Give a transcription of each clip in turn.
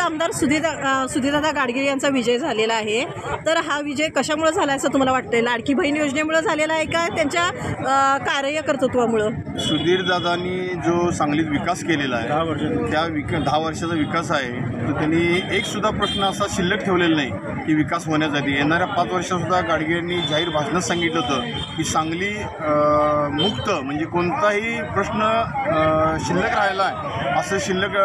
आमदार सुधीरदादा गाडगीळ यांचा विजय झालेला आहे. तर हा विजय कशामुळे झाला असं तुम्हाला वाटतंय? लाडकी बहीण योजनेमुळे झालेला आहे का त्यांच्या कार्यकर्तृत्वामुळं? सुधीरदादांनी जो सांगलीत विकास केलेला आहे त्या 10 वर्षाचा विकास आहे, तर त्यांनी एक सुद्धा प्रश्न असा शिल्लक ठेवलेला नाही की विकास होण्यासाठी. येणाऱ्या 5 वर्षातसुद्धा गाडगीळांनी जाहीर भाषणात सांगितलं होतं की सांगली मुक्त म्हणजे कोणताही प्रश्न शिल्लक राहिला आहे असं शिल्लक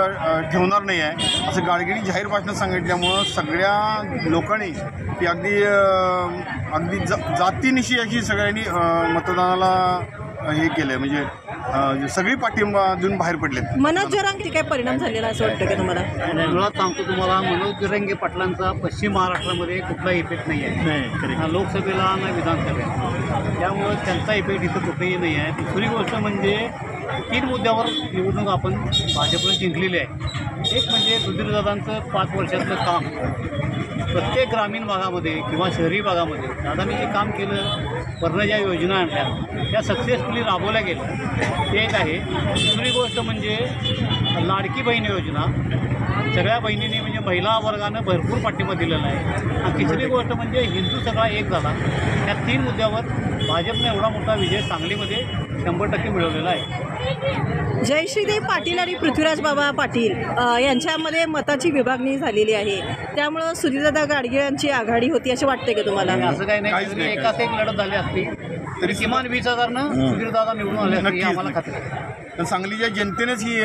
ठेवणार नाही आहे असं गाडगीळी जाहीर भाषणात सांगितल्यामुळं सगळ्या लोकांनी ती अगदी जातीनिशी अशी सगळ्यांनी मतदानाला हे केलं आहे. म्हणजे सगळी पाठिंबा देऊन बाहेर पडले. मनोज जरांगे काय परिणाम झालेला असं वाटतं का तुम्हाला? मुळात सांगतो तुम्हाला, मनोज जरांगे पाटलांचा पश्चिम महाराष्ट्रामध्ये कुठलाही इफेक्ट नाही आहे, ना लोकसभेला ना विधानसभेला. त्यामुळं त्यांचा इफेक्ट इथं कुठेही नाही आहे. दुसरी गोष्ट म्हणजे 3 मुद्द्यावर निवडणूक आपण भाजपने जिंकलेली आहे. एक म्हणजे सुधीरदादांचं 5 वर्षातलं काम प्रत्येक ग्रामीण भागामध्ये किंवा शहरी भागामध्ये दादांनी जे काम केलं, वरनं ज्या योजना आणल्या त्या सक्सेसफुली राबवल्या गेल्या ते एक आहे. दुसरी गोष्ट म्हणजे लाडकी बहीण योजना सगळ्या बहिणींनी म्हणजे महिला वर्गानं भरपूर पाठिंबा दिलेला आहे. आणि तिसरी गोष्ट म्हणजे हिंदू सगळा एक झाला. या 3 मुद्द्यावर भाजपने एवढा मोठा विजय सांगलीमध्ये 100% मिळवलेला आहे. जयश्रीदेवी पाटील आणि पृथ्वीराज बाबा पाटील यांच्यामध्ये मताची विभागणी झालेली आहे, त्यामुळं सुधीरदादा गाडगीळ यांची आघाडी होती असे वाटते का तुम्हाला? असं काही नाही, जरी एकाच एक लढत झाली असती तरी किमान 20,000नं सुधीरदादा निवडून आले असते, ही आम्हाला खात्री आहे. पण सांगलीच्या जनतेनेच ही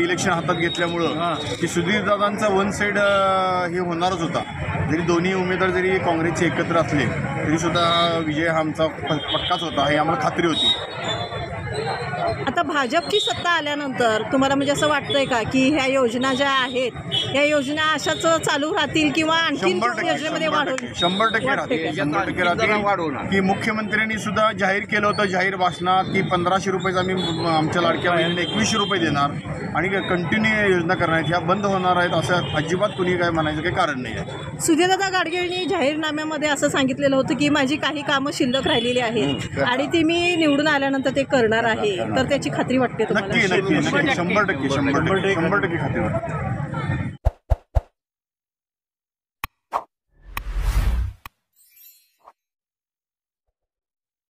इलेक्शन हातात घेतल्यामुळं की सुधीरदादांचा वन साईड हे होणारच होता. जरी दोन्ही उमेदवार जरी काँग्रेसचे एकत्र असले तरीसुद्धा विजय हा आमचा पक्काच होता, हे आम्हाला खात्री होती. आता भाजपची सत्ता आल्यानंतर तुम्हाला म्हणजे असं वाटतंय का की ह्या योजना ज्या आहेत ह्या योजना अशाच चालू राहतील किंवा आणखी योजनेमध्ये वाढ होईल? 100% राहतील की मुख्यमंत्र्यांनी सुद्धा जाहीर केलं होतं जाहीर भाषणात की 1500 रुपयाचा आम्ही आमच्या लाडक्या बहिणीला 2100 रुपये देणार आणि कंटिन्यू योजना करणार आहेत, ह्या बंद होणार आहेत असं अजिबात कुणी काय म्हणायचं काही कारण नाही आहे. सुधीरदादा गाडगीळनी जाहीरनाम्यामध्ये असं सांगितलेलं होतं की माझी काही कामं शिल्लक राहिलेली आहेत आणि ती मी निवडून आल्यानंतर ते करणार आहे, तर त्याची खात्री वाटते तुम्हाला? नक्की 100% खात्री वाटते.